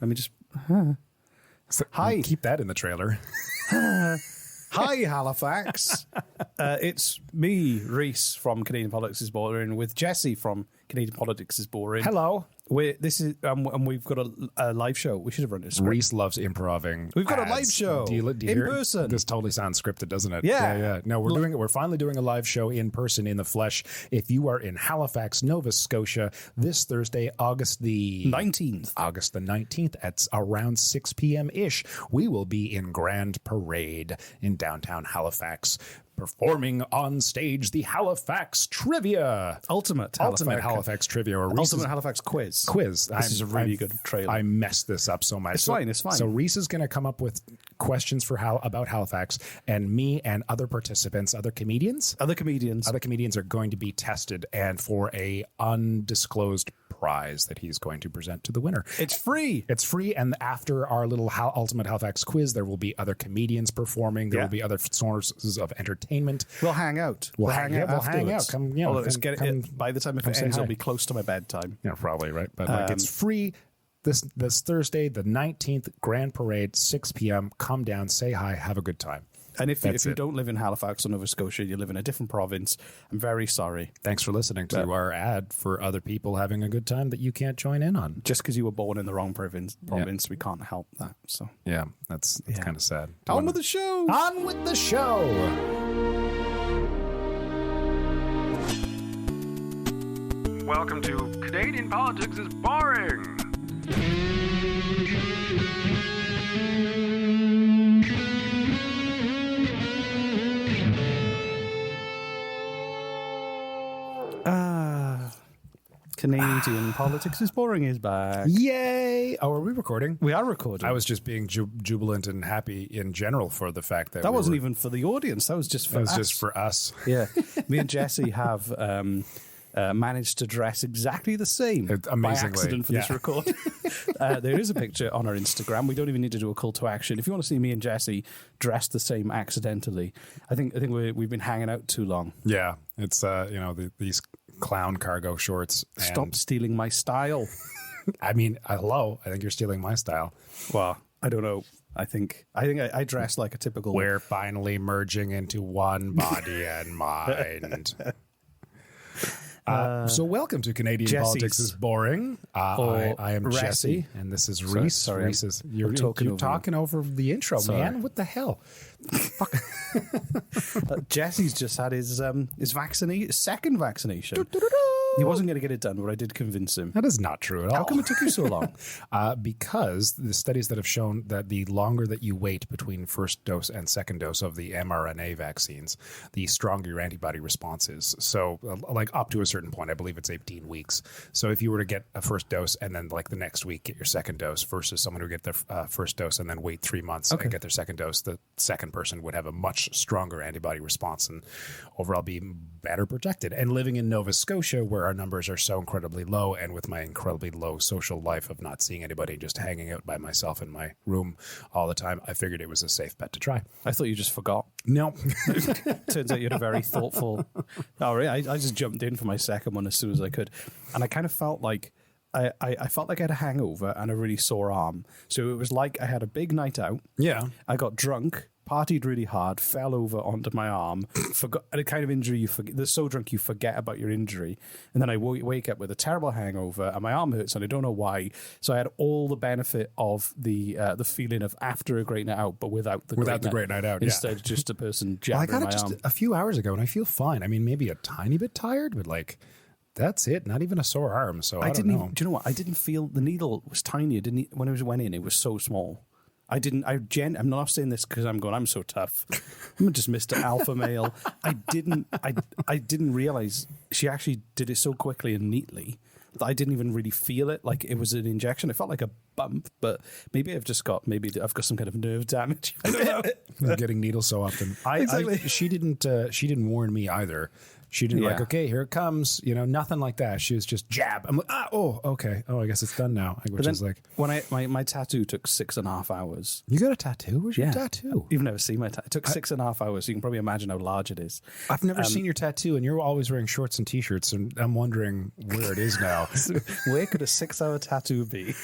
Let me just... Hi. Keep that in the trailer. Hi, Halifax. It's me, Reese, from Canadian Politics is Boring, with Jesse from Canadian Politics is Boring. Hello. And we've got a live show. We should have run this. Reese loves improving. We've got a live show do you in hear person. This totally sounds scripted, doesn't it? Yeah. No, we're doing it. We're finally doing a live show in person, in the flesh. If you are in Halifax, Nova Scotia, this Thursday, August the 19th at around 6 p.m. ish, we will be in Grand Parade in downtown Halifax, performing on stage the Halifax Trivia. Ultimate Halifax Trivia. Or Ultimate Halifax Quiz. This is a really good trailer. I messed this up so much. It's fine. So Reese is going to come up with questions for about Halifax, and me and other participants, other comedians are going to be tested, and for a undisclosed prize that he's going to present to the winner. It's free. And after our little Ultimate Halifax Quiz, there will be other comedians performing. There will be other sources of entertainment. We'll hang out. We'll hang out. Come, by the time it ends, it'll be close to my bedtime. Yeah, probably, right? But it's free this Thursday, the 19th, Grand Parade, 6 p.m. Come down, say hi, have a good time. And if you don't live in Halifax or Nova Scotia, you live in a different province, I'm very sorry. Thanks for listening to our ad for other people having a good time that you can't join in on. Just because you were born in the wrong province, we can't help that. So yeah, that's kind of sad. On with the show. Welcome to Canadian Politics is Boring. Canadian Politics is Boring is back. Yay! Oh, are we recording? We are recording. I was just being jubilant and happy in general for the fact that wasn't even for the audience. That was just for us. That was just for us. Yeah. Me and Jesse have managed to dress exactly the same by accident for this record. There is a picture on our Instagram. We don't even need to do a call to action. If you want to see me and Jesse dressed the same accidentally, I think we've been hanging out too long. Yeah, it's these clown cargo shorts. Stop stealing my style. I mean, hello. I think you're stealing my style. Well, I don't know. I think I dress like a typical. We're finally merging into one body and mind. So welcome to Canadian Politics is Boring. I am Jesse, and this is Reese. Sorry, you're talking over the intro, man. What the hell? Fuck. Jesse's just had his second vaccination. He wasn't going to get it done, but I did convince him. That is not true at all. How come it took you so long? Because the studies that have shown that the longer that you wait between first dose and second dose of the mRNA vaccines, the stronger your antibody response is. So like up to a certain point, I believe it's 18 weeks. So if you were to get a first dose and then like the next week get your second dose versus someone who get their first dose and then wait 3 months and get their second dose, the second person would have a much stronger antibody response and overall be better protected. And living in Nova Scotia, where our numbers are so incredibly low, and with my incredibly low social life of not seeing anybody, just hanging out by myself in my room all the time, I figured it was a safe bet to try. I thought you just forgot. No. Turns out you had a very thoughtful... Oh, really? I just jumped in for my second one as soon as I could. And I kind of felt like... I felt like I had a hangover and a really sore arm. So it was like I had a big night out. Yeah. I got drunk, partied really hard, fell over onto my arm, forgot a kind of injury you forget. They're so drunk you forget about your injury, and then I wake up with a terrible hangover and my arm hurts and I don't know why. So I had all the benefit of the feeling of after a great night out, but without the great night out. Instead, just a person jabbing my arm. A few hours ago, and I feel fine. I mean, maybe a tiny bit tired, but like. That's it. Not even a sore arm. So I don't know. Do you know what? I didn't feel the needle was tiny. When it went in, it was so small. I'm not saying this because I'm so tough. I'm just Mr. Alpha Male. I didn't realize she actually did it so quickly and neatly that I didn't even really feel it like it was an injection. It felt like a bump, but maybe I've got some kind of nerve damage. I don't know. I'm getting needles so often. Exactly. She didn't warn me either. She didn't like, okay, here it comes. Nothing like that. She was just jab. I'm like, okay. Oh, I guess it's done now. Which is like when my tattoo took 6.5 hours. You got a tattoo? Where's your tattoo? You've never seen my tattoo. It took 6.5 hours. So you can probably imagine how large it is. I've never seen your tattoo, and you're always wearing shorts and t-shirts, and I'm wondering where it is now. Where could a 6-hour tattoo be?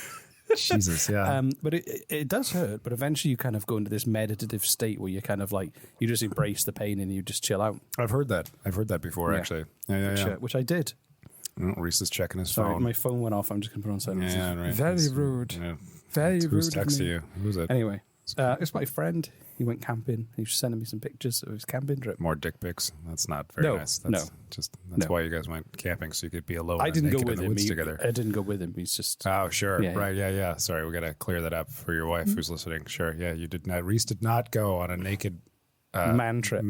Jesus, yeah. But it does hurt. But eventually, you kind of go into this meditative state where you kind of like you just embrace the pain and you just chill out. I've heard that before, actually. Yeah. Which I did. Oh, Reese is checking his Sorry, phone. my phone went off. I'm just going to put it on silent. Yeah, right. Very rude. Yeah. Very rude. Who's of texting me. you? Who's it? Anyway, it's my friend. He went camping. He was sending me some pictures of his camping trip. More dick pics. That's not very nice. That's No. why you guys went camping, so you could be alone. I didn't go naked with in the him. woods together. I didn't go with him. He's just. Oh, sure. Yeah, right. Yeah. Sorry, we got to clear that up for your wife who's listening. Sure. Yeah, you did not. Reese did not go on a naked man trip.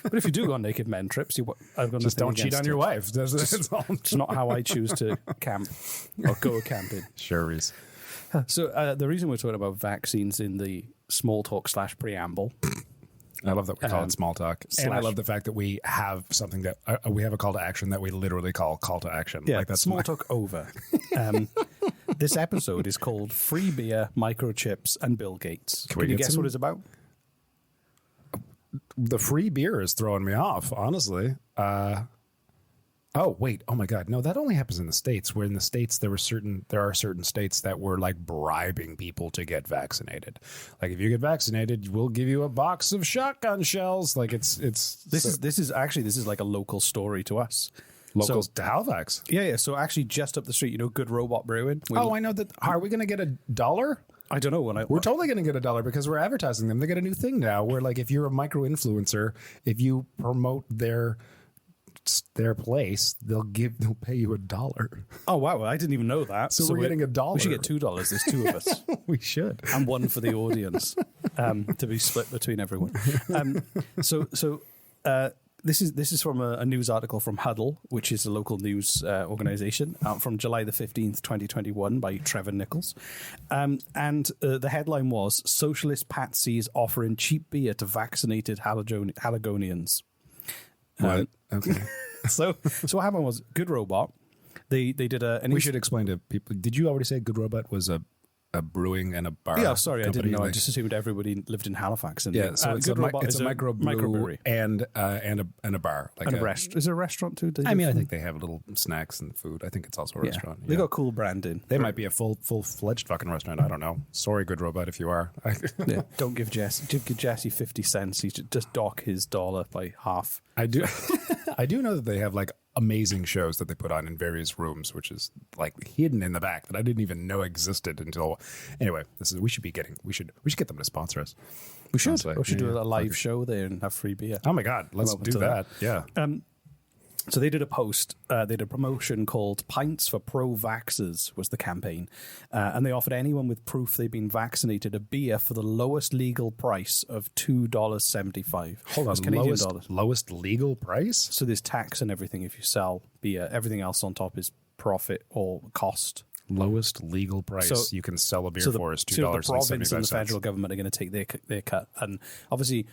But if you do go on naked men trips, I've got just don't cheat on your wife. It's not how I choose to camp or go camping. Sure, Reese. So the reason we're talking about vaccines in the small talk / preamble. I love that we call it small talk. And I love the fact that we have something that we have a call to action that we literally call call to action. Yeah, like that's small talk over. This episode is called Free Beer, Microchips, and Bill Gates. Can you guess what it's about? The free beer is throwing me off, honestly. Oh, wait. Oh, my God. No, that only happens in the States, where in the States there are certain states that were like bribing people to get vaccinated. Like, if you get vaccinated, we'll give you a box of shotgun shells. Like, this is like a local story to us. Locals to Halifax. Yeah. So actually just up the street, Good Robot Brewing. I know that. Are we going to get $1? I don't know. We're totally going to get $1 because we're advertising them. They get a new thing now where, like, if you're a micro influencer, if you promote their place, they'll pay you $1. Oh wow! I didn't even know that. So we're getting $1. We should get $2. There's two of us. We should, and one for the audience to be split between everyone. This is from a news article from Huddle, which is a local news organization, from July the 15th, 2021, by Trevor Nichols. And the headline was, Socialist Patsies offering cheap beer to vaccinated Haligonians. What? Okay. So what happened was, Good Robot, they did we should explain to people. Did you already say Good Robot was a brewing and a bar? Yeah, sorry, company? I didn't know. I just assumed everybody lived in Halifax. And yeah, so it's a microbrewery and a bar, like and a restaurant. Is it a restaurant too? I think they have little snacks and food. I think it's also a restaurant. They got cool branding. They might be a full-fledged fucking restaurant. I don't know. Sorry, Good Robot, if you are. Yeah, don't give Jesse 50 cents. He should just dock his dollar by half. I do. I do know that they have like amazing shows that they put on in various rooms, which is like hidden in the back that I didn't even know existed until. Anyway, we should get them to sponsor us. We should. We should do a live show there and have free beer. Oh my God, let's do that. Yeah. So they did a post, they did a promotion called Pints for Pro-Vaxxers was the campaign. And they offered anyone with proof they've been vaccinated a beer for the lowest legal price of $2.75. Hold on, Canadian dollars. Lowest legal price? So there's tax and everything if you sell beer. Everything else on top is profit or cost. Lowest legal price you can sell a beer for is $2.75. So the province and the federal government are going to take their cut. And obviously...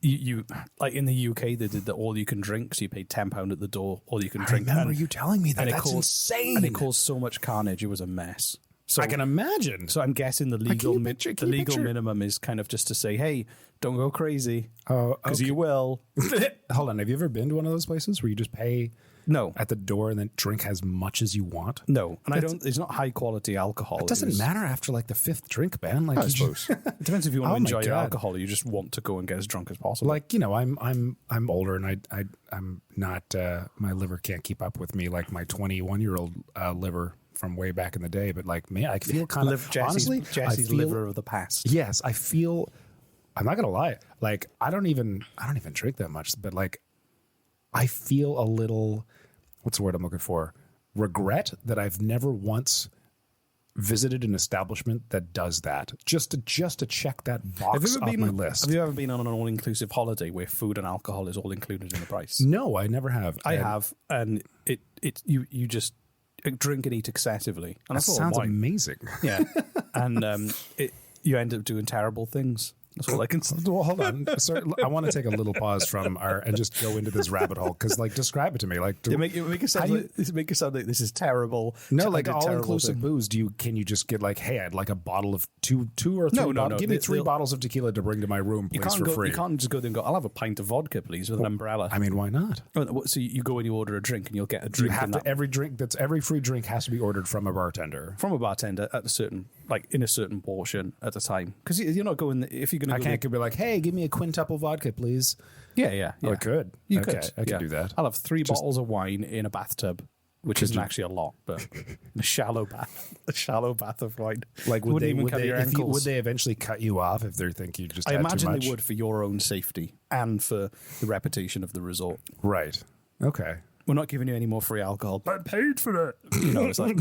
You like in the UK, they did the all you can drink, so you paid £10 at the door, all you can drink. I remember you telling me that. That's insane. And it caused so much carnage; it was a mess. So I can imagine. So I'm guessing the legal minimum is kind of just to say, hey, don't go crazy, because you will. Hold on, have you ever been to one of those places where you just pay? No, at the door and then drink as much as you want. No, and it's not high quality alcohol. It doesn't matter after like the fifth drink, man. Like I suppose it depends if you want to enjoy your alcohol, or you just want to go and get as drunk as possible. Like I'm older and I'm not my liver can't keep up with me like my 21-year-old liver from way back in the day. But like me, I feel kind of honestly Jesse's liver of the past. Yes, I feel. I'm not gonna lie. Like I don't even drink that much, but like I feel a little. What's the word I'm looking for? Regret that I've never once visited an establishment that does that. Just to check that box off my list. Have you ever been on an all-inclusive holiday where food and alcohol is all included in the price? No, I never have. I have, and you just drink and eat excessively. And that sounds amazing. Yeah, and you end up doing terrible things. That's all I can say. Well, hold on. Sorry, I want to take a little pause from and just go into this rabbit hole because, like, describe it to me. Like, Make it sound like this is terrible. No, like all inclusive booze. Can you just get like, hey, I'd like a bottle of two or three? No. Give me 3 bottles of tequila to bring to my room, please, for free. You can't just go there and go, I'll have a pint of vodka, please, with an umbrella. I mean, why not? So you go and you order a drink, and you'll get a drink. Every free drink has to be ordered from a bartender. From a bartender at a certain, like in a certain portion at a time, because you're not going. If you're going to, I can't be like, hey, give me a quintuple vodka, please. Yeah. Oh, I could. You okay, could. I could do that. I'll have 3 bottles of wine in a bathtub, which isn't actually a lot, but a shallow bath of wine. Like, would they eventually cut you off if they think you just? I had imagine too much? they would, for your own safety and for the reputation of the resort. Right. Okay. We're not giving you any more free alcohol. I paid for it. You know, it's like,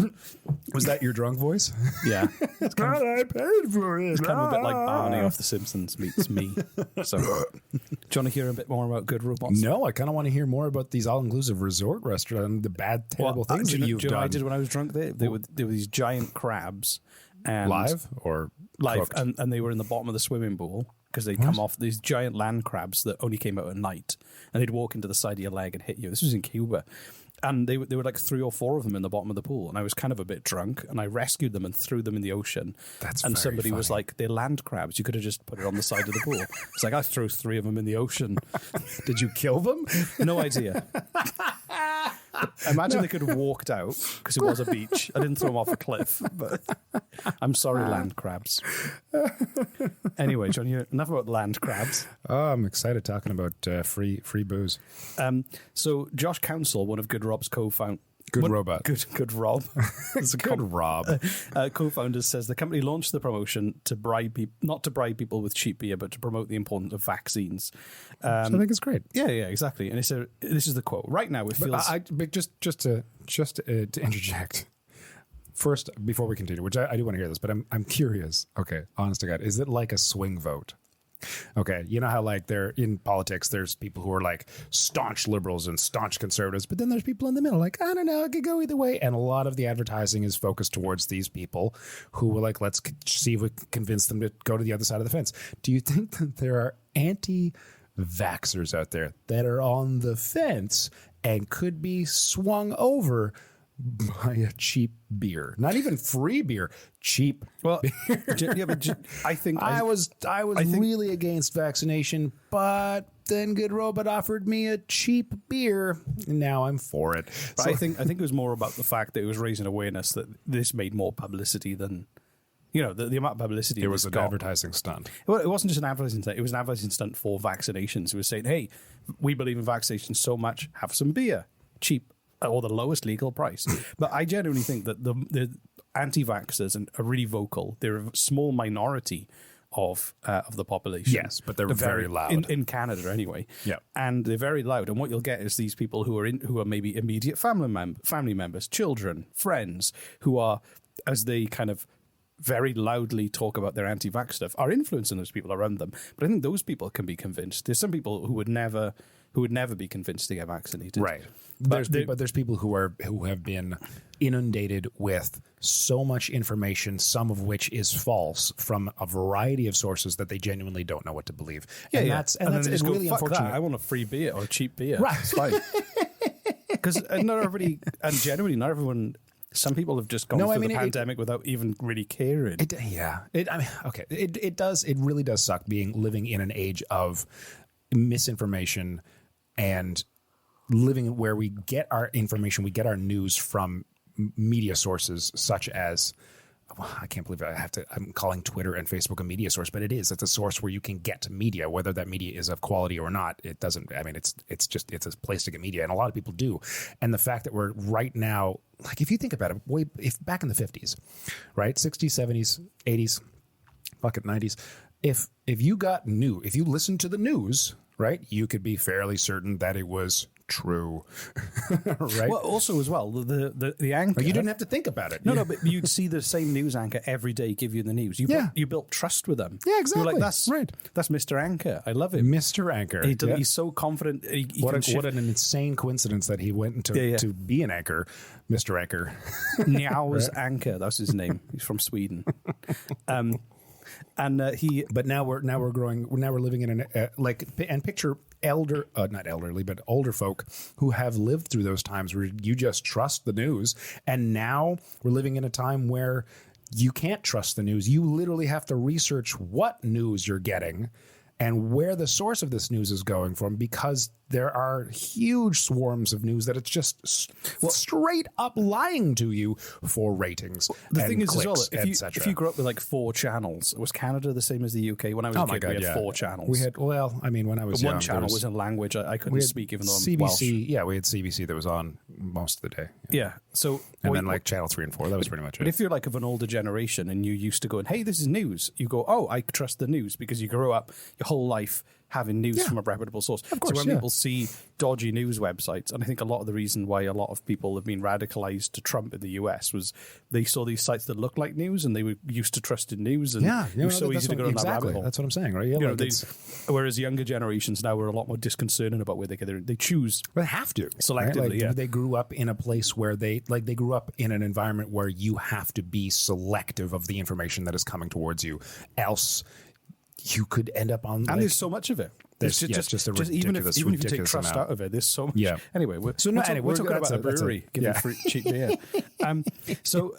was that your drunk voice? Yeah. I paid for it. It's kind of a bit like Barney off The Simpsons meets me. So, do you want to hear a bit more about Good Robots? No, I kind of want to hear more about these all-inclusive resort restaurants and the terrible things that you've done. What I did when I was drunk? There were these giant crabs. And live, cooked? And they were in the bottom of the swimming pool because they'd come off these giant land crabs that only came out at night, and they'd walk into the side of your leg and hit you. This was in Cuba. And they were like 3 or 4 of them in the bottom of the pool. And I was kind of a bit drunk, and I rescued them and threw them in the ocean. And somebody was like, they're land crabs. You could have just put it on the side of the pool. It's like, I threw 3 of them in the ocean. Did you kill them? No idea. I imagine they could have walked out because it was a beach. I didn't throw them off a cliff, but I'm sorry, land crabs. Anyway, John, enough about land crabs. Oh, I'm excited talking about free booze. So Josh Council, one of Good Rob's co-founders, Good Rob. It's Good Rob. Co-founders says the company launched the promotion to not to bribe people with cheap beer, but to promote the importance of vaccines. I think it's great. Yeah, exactly. And this is the quote. Right now, it feels. But just to interject. First, before we continue, which I do want to hear this, but I'm curious. Okay, honest to God, is it like a swing vote? Okay, you know how like they're in politics, there's people who are like staunch liberals and staunch conservatives, but then there's people in the middle like, I don't know, it could go either way. And a lot of the advertising is focused towards these people who were like, let's see if we can convince them to go to the other side of the fence. Do you think that there are anti-vaxxers out there that are on the fence and could be swung over by a cheap beer? Not even free beer, cheap beer. Yeah, but I think I was really against vaccination, but then Good Robot offered me a cheap beer, and now I'm for it. But so, I think it was more about the fact that it was raising awareness that this made more publicity than, you know, the amount of publicity. It was an advertising stunt. Well, it wasn't just an advertising stunt. It was an advertising stunt for vaccinations. It was saying, hey, we believe in vaccinations so much, have some beer, cheap, or the lowest legal price. But I genuinely think that the anti-vaxxers are really vocal. They're a small minority of the population. Yes, but they're very loud in Canada anyway. Yeah, and they're very loud. And what you'll get is these people who are maybe immediate family members, children, friends, who are, as they kind of very loudly talk about their anti-vax stuff, are influencing those people around them. But I think those people can be convinced. There's some people who would never be convinced to get vaccinated. Right. But there's people who have been inundated with so much information, some of which is false, from a variety of sources that they genuinely don't know what to believe. Yeah, and yeah. that's really unfortunate. That. I want a free beer or a cheap beer. Right. It's fine. Because not everybody, and generally not everyone. Some people have just gone through the pandemic without even really caring. It really does suck living in an age of misinformation and living where we get our information, we get our news from media sources such as, I can't believe I'm calling Twitter and Facebook a media source, but it's a source where you can get media, whether that media is of quality or not. It doesn't, I mean, it's a place to get media, and a lot of people do. And the fact that we're right now, like if you think about it, if back in the 50s, right, 60s, 70s, 80s, fuck it, 90s, if you listened to the news, right, you could be fairly certain that it was true, right? Well, also as well, the anchor. You didn't have to think about it. No, but you'd see the same news anchor every day give you the news. You built trust with them. Yeah, exactly. You were like, that's right. That's Mr. Anchor. I love him. Mr. Anchor. He's so confident. What an insane coincidence that he went to be an anchor, Mr. Anchor. Njau's Anchor. That's his name. He's from Sweden. And But now we're living in and picture not elderly, but older folk who have lived through those times where you just trust the news. And now we're living in a time where you can't trust the news. You literally have to research what news you're getting and where the source of this news is going from, because there are huge swarms of news that it's just straight up lying to you for ratings. The and thing is, clicks, as well, if you grew up with like 4 channels, was Canada the same as the UK? When I was a kid, we had 4 channels. We had, when I was young, one channel was in language I couldn't speak, even though I'm CBC, Welsh. Yeah, we had CBC that was on most of the day. Yeah. So and then like channel 3 and 4, that was pretty much it. But if you're like of an older generation and you used to go, hey, this is news, you go, oh, I trust the news, because you grew up your whole life having news from a reputable source. Of course, so when people see dodgy news websites, and I think a lot of the reason why a lot of people have been radicalized to Trump in the US was they saw these sites that looked like news and they were used to trusted news, and it was so easy to go down that rabbit hole. That's what I'm saying, right? Yeah, whereas younger generations now are a lot more disconcerting about where they choose. They have to selectively. Right? They grew up in a place where they grew up in an environment where you have to be selective of the information that is coming towards you, else you could end up on. And there's so much of it. There's just a ridiculous, even if you take ridiculous trust amount out of it, there's so much. Yeah. Anyway, we're talking about a brewery giving free cheap beer. So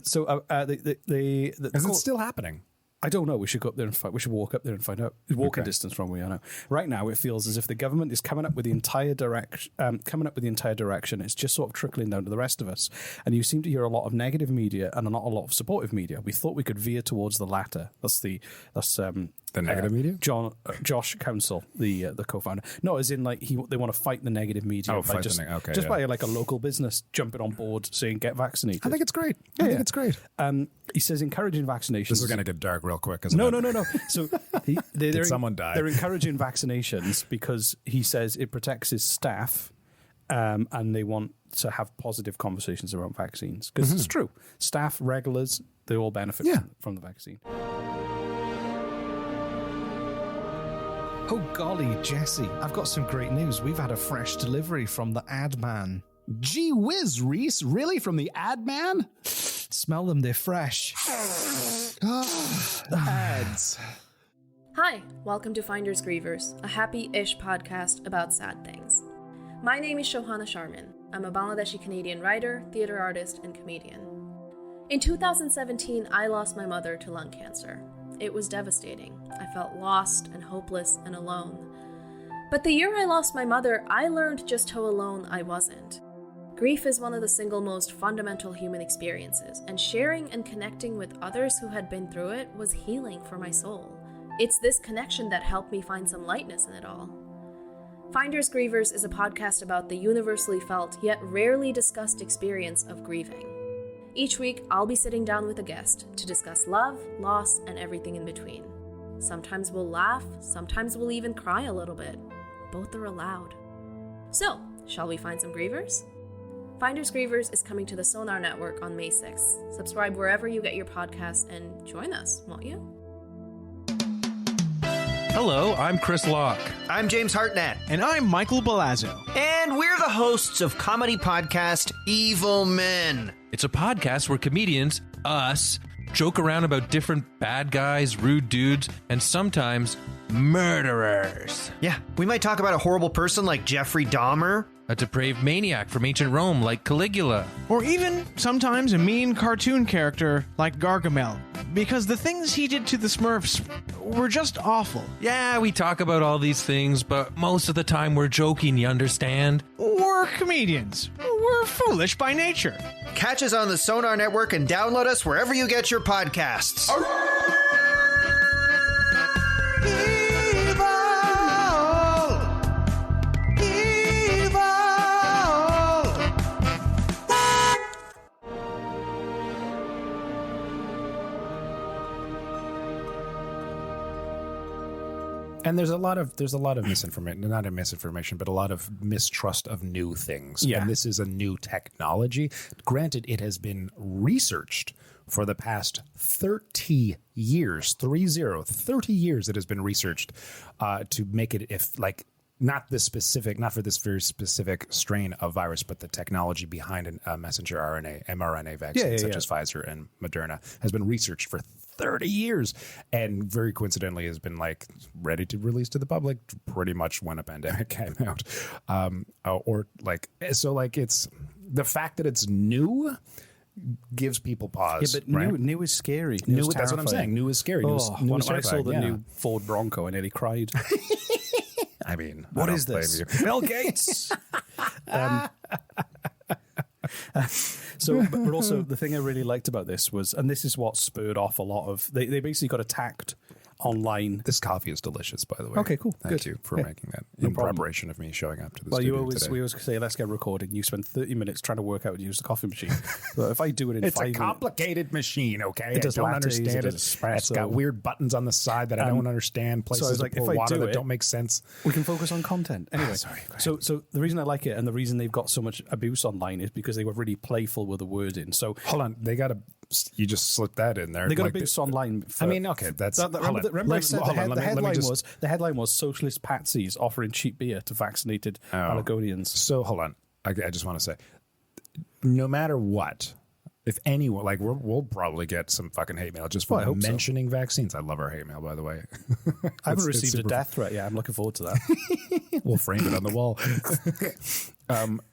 is it still happening? I don't know. We should go up there and find. We should walk up there and find out. It's walking distance from where we are now. Right now, it feels as if the government is coming up with the entire direction. It's just sort of trickling down to the rest of us. And you seem to hear a lot of negative media and not a lot of supportive media. We thought we could veer towards the latter. That's the negative media. Josh Council, the co-founder. No, as in like they want to fight the negative media. Oh, by like a local business jumping on board saying get vaccinated. I think it's great. I think it's great. He says encouraging vaccinations. This is going to get dark real quick. Isn't No. it? So Did someone die? They're encouraging vaccinations because he says it protects his staff, and they want to have positive conversations around vaccines, because it's true. Staff, regulars, they all benefit from the vaccine. Oh golly, Jesse, I've got some great news. We've had a fresh delivery from the ad man. Gee whiz, Reese, really? From the ad man? Smell them, they're fresh. Ads. Hi, welcome to Finders Grievers, a happy-ish podcast about sad things. My name is Shohana Sharmin. I'm a Bangladeshi Canadian writer, theater artist, and comedian. In 2017, I lost my mother to lung cancer. It was devastating. I felt lost and hopeless and alone. But the year I lost my mother, I learned just how alone I wasn't. Grief is one of the single most fundamental human experiences, and sharing and connecting with others who had been through it was healing for my soul. It's this connection that helped me find some lightness in it all. Finders Grievers is a podcast about the universally felt yet rarely discussed experience of grieving. Each week, I'll be sitting down with a guest to discuss love, loss, and everything in between. Sometimes we'll laugh, sometimes we'll even cry a little bit. Both are allowed. So, shall we find some grievers? Finders Grievers is coming to the Sonar Network on May 6th. Subscribe wherever you get your podcasts and join us, won't you? Hello, I'm Chris Locke. I'm James Hartnett. And I'm Michael Balazzo. And we're the hosts of comedy podcast Evil Men. It's a podcast where comedians, us, joke around about different bad guys, rude dudes, and sometimes murderers. Yeah, we might talk about a horrible person like Jeffrey Dahmer. A depraved maniac from ancient Rome like Caligula. Or even sometimes a mean cartoon character like Gargamel. Because the things he did to the Smurfs were just awful. Yeah, we talk about all these things, but most of the time we're joking, you understand? We're comedians. We're foolish by nature. Catch us on the Sonar Network and download us wherever you get your podcasts. And there's a lot of misinformation, not a misinformation, but a lot of mistrust of new things. Yeah. And this is a new technology. Granted, it has been researched for the past 30 years, 30 years it has been researched to make it not for this very specific strain of virus, but the technology behind a messenger RNA, mRNA vaccine, such as Pfizer and Moderna, has been researched for 30 years, and very coincidentally has been like ready to release to the public pretty much when a pandemic came out. It's the fact that it's new gives people pause. Yeah, but right? new is scary. New, that's what I'm saying. New is scary. New is When I saw terrifying, the new Ford Bronco, I nearly cried. I mean, What I is don't this? blame you. Bill Gates. But also the thing I really liked about this was, and this is what spurred off a lot of, they basically got attacked online. This coffee is delicious, by the way. Okay, cool. Thank Good. you for Yeah. making that No in problem. preparation of me showing up to the Well, studio we today. always say, let's get recording. You spend 30 minutes trying to work out how to use the coffee machine. But if I do it in It's 5 a minutes, complicated machine, okay? It does I don't lattes, understand it it. does espresso. It's got weird buttons on the side that I don't understand. Places I was to like, pour if I water do that it- don't make sense. we can focus on content. Anyway, Sorry, go ahead. so the reason I like it and the reason they've got so much abuse online is because they were really playful with the wording. So Hold on, you just slipped that in there. they got Like, abuse online. For, I mean, okay, that's. remember I said hold on, the headline just- was socialist patsies offering cheap beer to vaccinated Oregonians. So hold on, I just want to say, no matter what, if anyone, like we'll probably get some fucking hate mail just for I hope so. mentioning vaccines. I love our hate mail, by the way. I haven't It's received a super death threat yet. I'm looking forward to that. We'll frame it on the wall.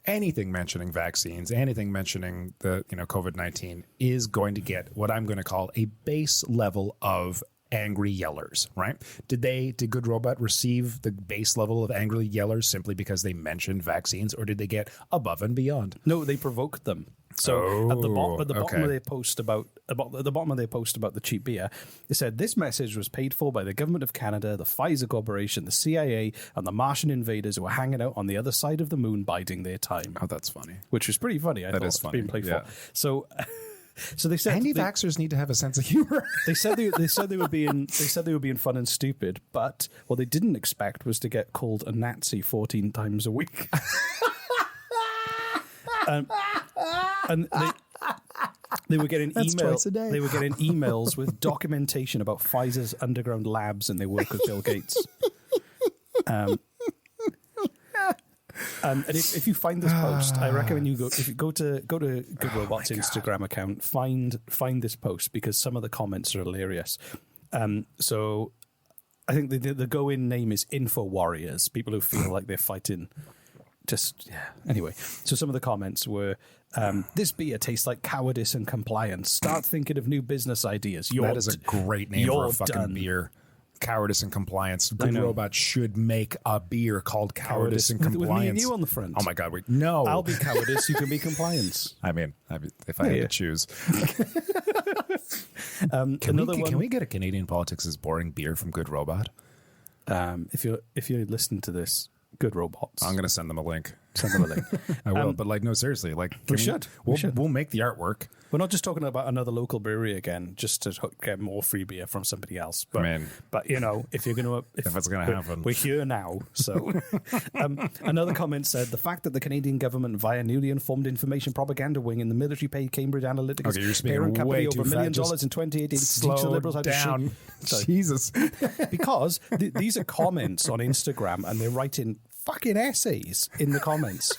Anything mentioning vaccines, anything mentioning the COVID-19 is going to get what I'm going to call a base level of angry yellers, right? Did Good Robot receive the base level of angry yellers simply because they mentioned vaccines, or did they get above and beyond? No, they provoked them. So at the bottom okay. of their post about the cheap beer, they said this message was paid for by the government of Canada, the Pfizer Corporation, the CIA, and the Martian invaders who were hanging out on the other side of the moon biding their time. Oh, that's funny. Which was pretty funny. I thought is it's funny, being playful. yeah. So they said Anti-vaxxers need to have a sense of humor. they said they were being fun and stupid, but what they didn't expect was to get called a Nazi 14 times a week. And they were getting twice a day. They were getting emails with documentation about Pfizer's underground labs and they work with Bill Gates. And if you find this post, I recommend you go to Good Robot's Instagram account, find this post because some of the comments are hilarious. So I think the go-in name is Info Warriors, people who feel like they're fighting. Anyway, so some of the comments were, this beer tastes like cowardice and compliance. Start thinking of new business ideas. That is a great name for a fucking done. beer. Cowardice and Compliance. Good Robot should make a beer called Cowardice and Compliance. With me and you on the front. Oh my God, no. I'll be cowardice, you can be compliance. I mean, if I had to choose. Can we get a Canadian Politics is Boring beer from Good Robot? If you listen to this, Good Robots. I'm going to send them a link. Send them a link. I will, but no, seriously, We should. We'll make the artwork. We're not just talking about another local brewery again, just to get more free beer from somebody else. But, if you're going to, if it's going to happen, we're here now. So, another comment said the fact that the Canadian government, via newly informed information propaganda wing in the military, paid Cambridge Analytica's parent company over $1 million in 2018 to teach the Liberals how to down. Jesus, because these are comments on Instagram, and they're writing fucking essays in the comments.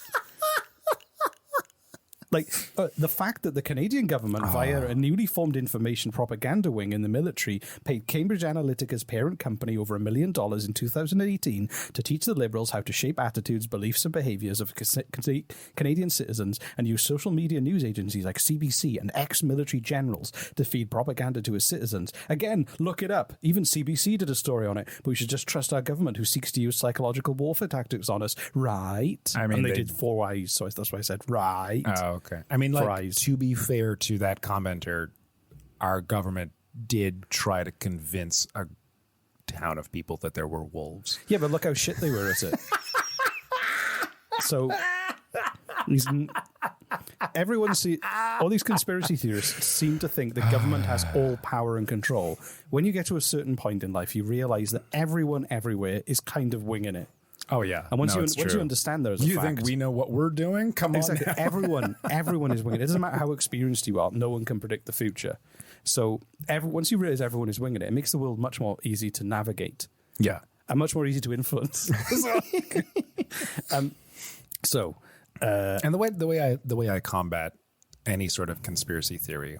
Like the fact that the Canadian government, via a newly formed information propaganda wing in the military, paid Cambridge Analytica's parent company over $1 million in 2018 to teach the Liberals how to shape attitudes, beliefs, and behaviours of Canadian citizens, and use social media news agencies like CBC and ex-military generals to feed propaganda to his citizens. Again, look it up. Even CBC did a story on it. But we should just trust our government, who seeks to use psychological warfare tactics on us, right? I mean, and they did 4 Y's, so that's why I said right. Oh, okay. I mean, to be fair to that commenter, our government did try to convince a town of people that there were wolves. Yeah, but look how shit they were at it. So, all these conspiracy theorists seem to think the government has all power and control. When you get to a certain point in life, you realize that everyone everywhere is kind of winging it. Oh yeah, and once you understand there's you think we know what we're doing? Come exactly. on, everyone is winging it. It doesn't matter how experienced you are. No one can predict the future. So once you realize everyone is winging it, it makes the world much more easy to navigate. Yeah, and much more easy to influence. And the way I combat any sort of conspiracy theory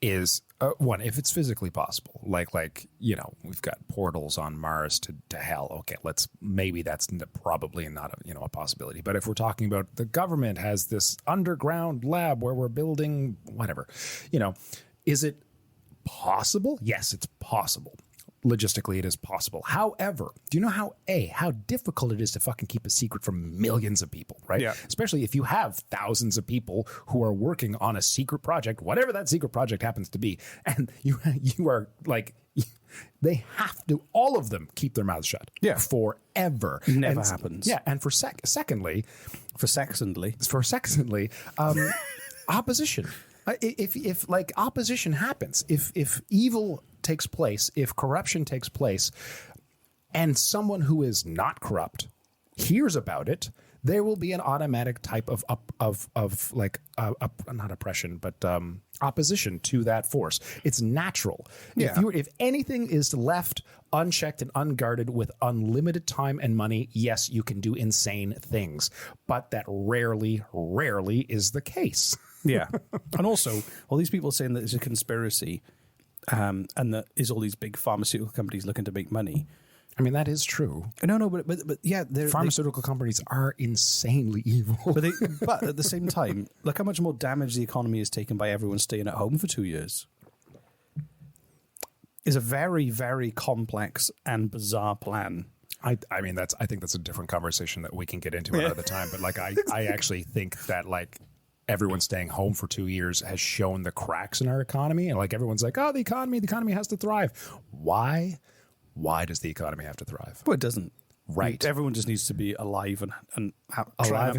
is one, if it's physically possible, like you know, we've got portals on Mars to hell. Okay, maybe that's probably not a possibility. But if we're talking about the government has this underground lab where we're building whatever, you know, is it possible? Yes, it's possible. Logistically, it is possible. However, do you know how difficult it is to fucking keep a secret from millions of people, right? Yeah. Especially if you have thousands of people who are working on a secret project, whatever that secret project happens to be, and you are like, they have to, all of them, keep their mouths shut. Yeah. Forever. Never happens. Yeah, and secondly, opposition. If like opposition happens, if evil takes place, if corruption takes place, and someone who is not corrupt hears about it, there will be an automatic type of not oppression, but opposition to that force. It's natural. Yeah. If anything is left unchecked and unguarded with unlimited time and money, yes, you can do insane things, but that rarely is the case. Yeah. And also, all these people saying that it's a conspiracy and that is all these big pharmaceutical companies looking to make money. I mean, that is true. No, but yeah. Pharmaceutical companies are insanely evil. But at the same time, look how much more damage the economy is taken by everyone staying at home for 2 years. It's a very, very complex and bizarre plan. I think that's a different conversation that we can get into another time. But like, I actually think that like everyone staying home for 2 years has shown the cracks in our economy. And like everyone's like, oh, the economy has to thrive. Why does the economy have to thrive? Well, it doesn't. Right. Everyone just needs to be alive and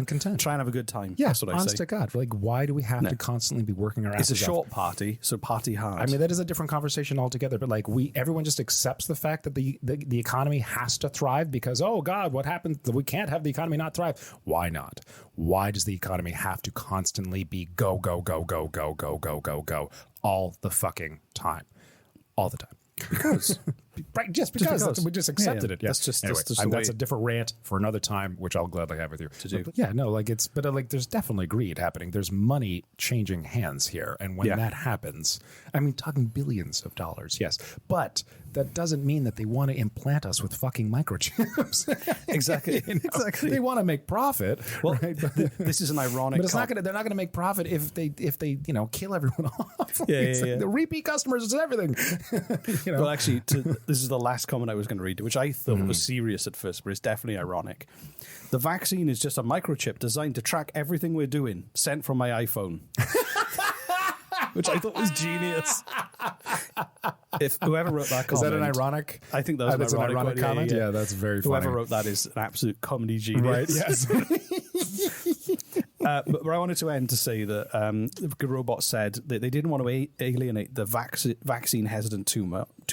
content. Try and have a good time. Yeah, that's what I say. Honest to God. Like, why do we have to constantly be working our asses It's a off? short party, so party hard. I mean, that is a different conversation altogether. But like, everyone just accepts the fact that the economy has to thrive because, oh God, what happens? We can't have the economy not thrive. Why not? Why does the economy have to constantly be go, go, go, go, go, go, go, go, go all the fucking time? All the time. Because right, just because. We just accepted it. Yeah. That's just anyway, that's a different rant for another time, which I'll gladly have with you to do. But yeah, no, like there's definitely greed happening. There's money changing hands here, and when that happens, I mean, talking billions of dollars, yes, but that doesn't mean that they want to implant us with fucking microchips. Exactly. Exactly. They want to make profit. Well, right? this is an ironic. But they're not going to make profit if they kill everyone off. Yeah. The repeat customers is everything. Well, actually, this is the last comment I was going to read, which I thought was serious at first, but it's definitely ironic. The vaccine is just a microchip designed to track everything we're doing, sent from my iPhone. Which I thought was genius. If whoever wrote that comment... Is that an ironic? I think that was an ironic comment. Yeah, that's very funny. Whoever wrote that is an absolute comedy genius. Right, yes. But I wanted to end to say that the robot said that they didn't want to alienate the vaccine hesitant too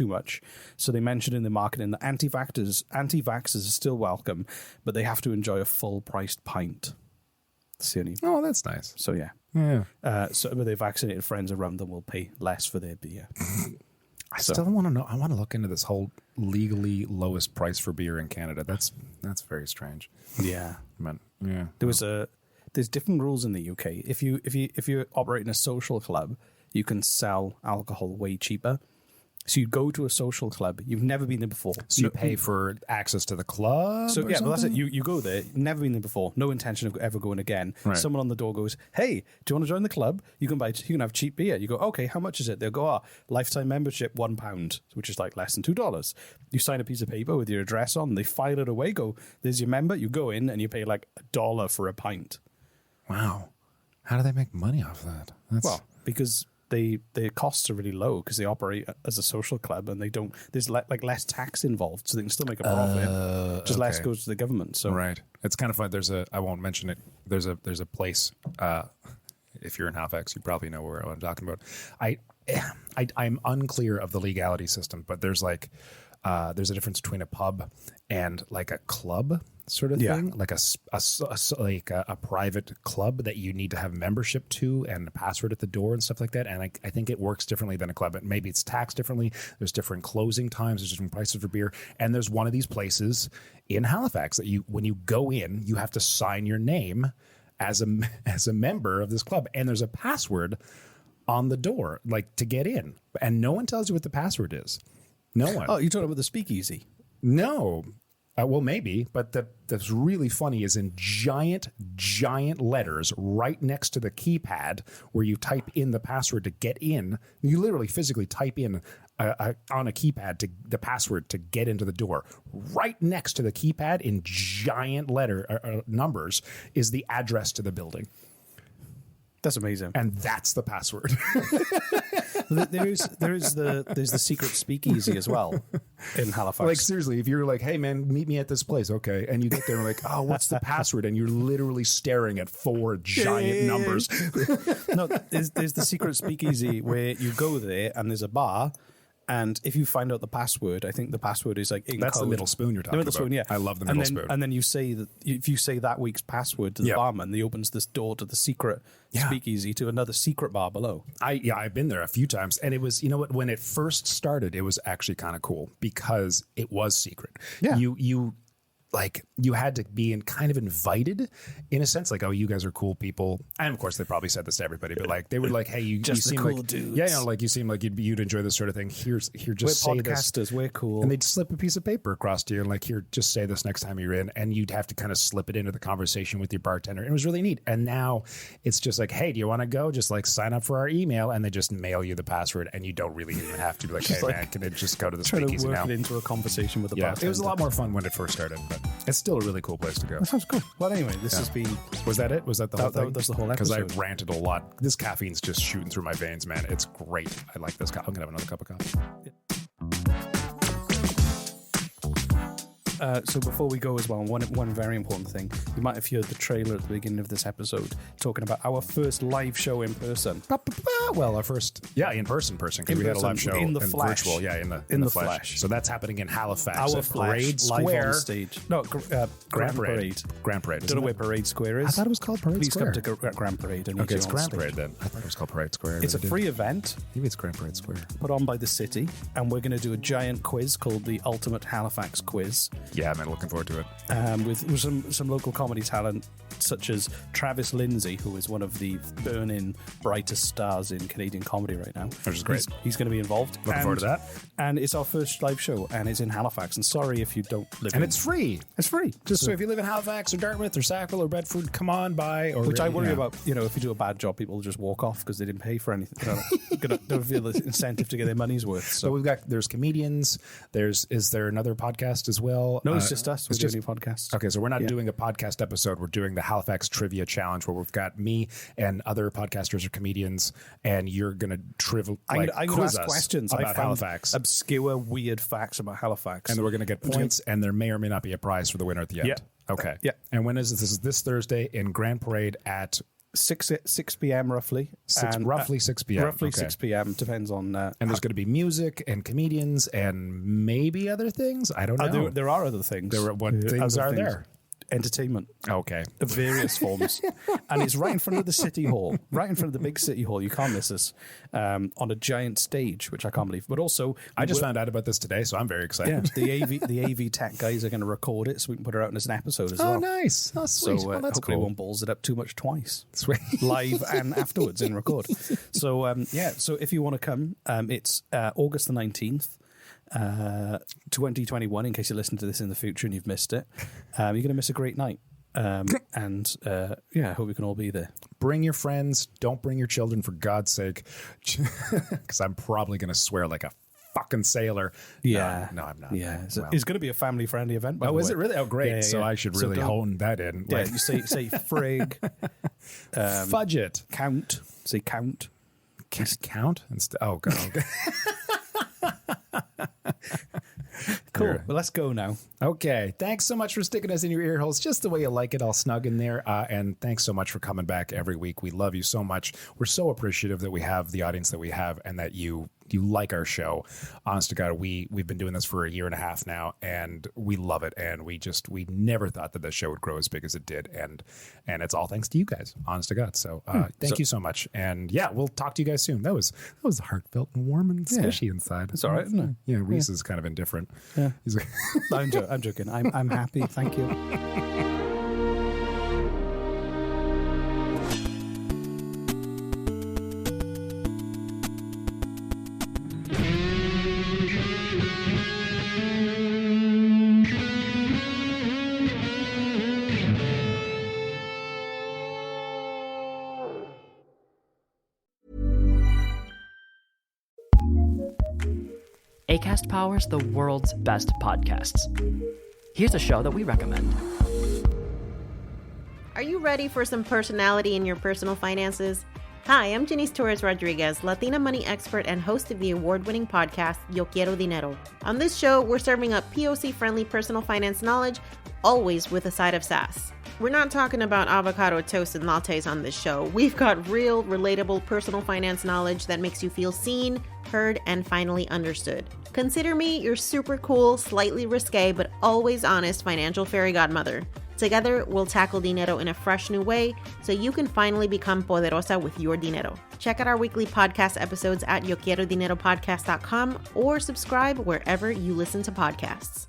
much. So they mentioned in the marketing that anti-vaxxers are still welcome, but they have to enjoy a full-priced pint. That's the only... Oh, that's nice. So, yeah. Yeah. So their vaccinated friends around them will pay less for their beer. I still want to know. I want to look into this whole legally lowest price for beer in Canada. That's very strange. Yeah. But, yeah. There's different rules in the UK. If you operate in a social club, you can sell alcohol way cheaper. So you go to a social club, you've never been there before. So you pay for access to the club? So yeah, well, that's it. You go there, never been there before, no intention of ever going again. Right. Someone on the door goes, "Hey, do you want to join the club? You can have cheap beer." You go, "Okay, how much is it?" They'll go, lifetime membership, £1, which is like less than $2. You sign a piece of paper with your address on, they file it away, go, "There's your member." You go in and you pay like $1 for a pint. Wow. How do they make money off that? Well, because their costs are really low because they operate as a social club and there's less tax involved, so they can still make a profit. Just less goes to the government. So right, it's kind of fun. I won't mention it. There's a place. If you're in Halifax, you probably know where I'm talking about. I'm unclear of the legality system, but there's a difference between a pub and like a club sort of thing, like a private club that you need to have membership to and a password at the door and stuff like that. And I think it works differently than a club. Maybe it's taxed differently. There's different closing times. There's different prices for beer. And there's one of these places in Halifax that when you go in, you have to sign your name as a member of this club. And there's a password on the door, like to get in. And no one tells you what the password is. No one. Oh, you're talking about the speakeasy? No. Well, maybe, but that's really funny is in giant letters right next to the keypad where you type in the password to get in. You literally physically type in on a keypad the password to get into the door. Right next to the keypad in giant numbers is the address to the building. That's amazing. And that's the password. There's the secret speakeasy as well in Halifax. Like seriously, if you're like, hey man, meet me at this place, okay, and you get there and like, oh, what's the password? And you're literally staring at 4 giant numbers. No, there's the secret speakeasy where you go there and there's a bar. And if you find out the password, I think the password is like in That's code. the middle spoon you're talking about. Spoon, yeah. I love the middle spoon. And then you say that if you say that week's password to the barman, he opens this door to the secret speakeasy to another secret bar below. I've been there a few times, and it was, you know what, when it first started, it was actually kind of cool because it was secret. Yeah. You had to be kind of invited in a sense, like, oh, you guys are cool people. And of course, they probably said this to everybody, but like, they were like, hey, you seem cool like dudes. Yeah, like you seem like you'd enjoy this sort of thing. Here, just we're say podcasters, this. we're cool. And they'd slip a piece of paper across to you and like, here, just say this next time you're in. And you'd have to kind of slip it into the conversation with your bartender. It was really neat. And now it's just like, hey, do you want to go? Just like sign up for our email, and they just mail you the password, and you don't really even have to be like, hey, man, can it just go to the speakeasy now? Trying to work it into a conversation with the bartender. It was a lot more fun when it first started, but it's still a really cool place to go. That sounds good. Well, anyway, this has been... Was that it? Was that the whole thing? That's the whole Because I episode. ranted a lot. This caffeine's just shooting through my veins, man. It's great. I like this. I'm going to have another cup of coffee. So before we go as well, one very important thing. You might have heard the trailer at the beginning of this episode talking about our first live show in person. Well, our first, in person, because we had a live show in the flash. virtual, in the flesh. So that's happening in Halifax. Our at flash, Parade live Square. on stage. No, Grand Parade. Grand Parade. Don't know where Parade Square is. I thought it was called Parade Please Square. come to Grand Parade. And Okay, it's Grand Parade then. I thought it was called Parade Square. It's a free event Maybe it's Grand Parade Square. put on by the city, and we're going to do a giant quiz called the Ultimate Halifax Quiz. Yeah, man, looking forward to it. With some local comedy talent such as Travis Lindsay, who is one of the burning brightest stars in Canadian comedy right now. Which is great. He's going to be involved. Looking forward to that. And it's our first live show, and it's in Halifax. And sorry if you don't live And in... it's free. It's free. So if you live in Halifax or Dartmouth or Sackville or Bedford, come on by. Or Which I worry about, if you do a bad job, people will just walk off because they didn't pay for anything. Don't feel the incentive to get their money's worth. So there's comedians. Is there another podcast as well? No, it's just us. We're doing a podcast. Okay, so we're not doing a podcast episode. We're doing the Halifax Trivia Challenge where we've got me and other podcasters or comedians, and you're going to I'm going to quiz ask us questions about I found Halifax. Obscure, weird facts about Halifax. And then we're going to get points, and there may or may not be a prize for the winner at the end. Yeah. Okay. Yeah. And when is this? This is this Thursday in Grand Parade at 6 p.m. roughly. roughly 6 p.m. Roughly Okay. 6 p.m. Depends on... and there's going to be music and comedians and maybe other things. I don't know. there are other things. What things are there? Entertainment Okay. of various forms. And it's right in front of the city hall, right in front of the big city hall. You can't miss us on a giant stage, which I can't believe. But also... I just found out about this today, so I'm very excited. Yeah, the AV tech guys are going to record it so we can put it out as an episode as well. Oh, nice. Oh, sweet. So that's hopefully cool. it won't balls it up too much twice. Sweet. Live and afterwards in record. So, so if you want to come, it's August the 19th. 2021, in case you listen to this in the future and you've missed it, you're going to miss a great night. I hope we can all be there. Bring your friends. Don't bring your children, for God's sake, because I'm probably going to swear like a fucking sailor. Yeah. No, I'm not. Yeah. It's going to be a family-friendly event, by the is way. it really? Oh, great. Yeah, So I should really hone that in. Yeah, you say frig. Fudge it. Count. Say count. Count? Oh, God. Cool. Well, let's go now. Okay. Thanks so much for sticking us in your ear holes just the way you like it, all snug in there. And thanks so much for coming back every week. We love you so much. We're so appreciative that we have the audience that we have and that you like our show. Honest to God, we've been doing this for a year and a half now, and we love it. And we never thought that the show would grow as big as it did. And it's all thanks to you guys, honest to God. So thank you so much. And yeah, we'll talk to you guys soon. That was heartfelt and warm and squishy inside. It's all right, isn't it? Yeah, Reese is kind of indifferent. Yeah. He's like, I'm joking. I'm happy. Thank you. Acast powers the world's best podcasts. Here's a show that we recommend. Are you ready for some personality in your personal finances? Hi, I'm Janice Torres Rodriguez, Latina money expert and host of the award-winning podcast, Yo Quiero Dinero. On this show, we're serving up POC-friendly personal finance knowledge, always with a side of sass. We're not talking about avocado toast and lattes on this show. We've got real, relatable personal finance knowledge that makes you feel seen, heard, and finally understood. Consider me your super cool, slightly risque, but always honest financial fairy godmother. Together, we'll tackle dinero in a fresh new way so you can finally become poderosa with your dinero. Check out our weekly podcast episodes at yoquierodineropodcast.com or subscribe wherever you listen to podcasts.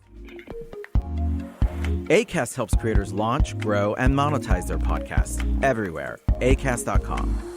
Acast helps creators launch, grow, and monetize their podcasts everywhere. Acast.com.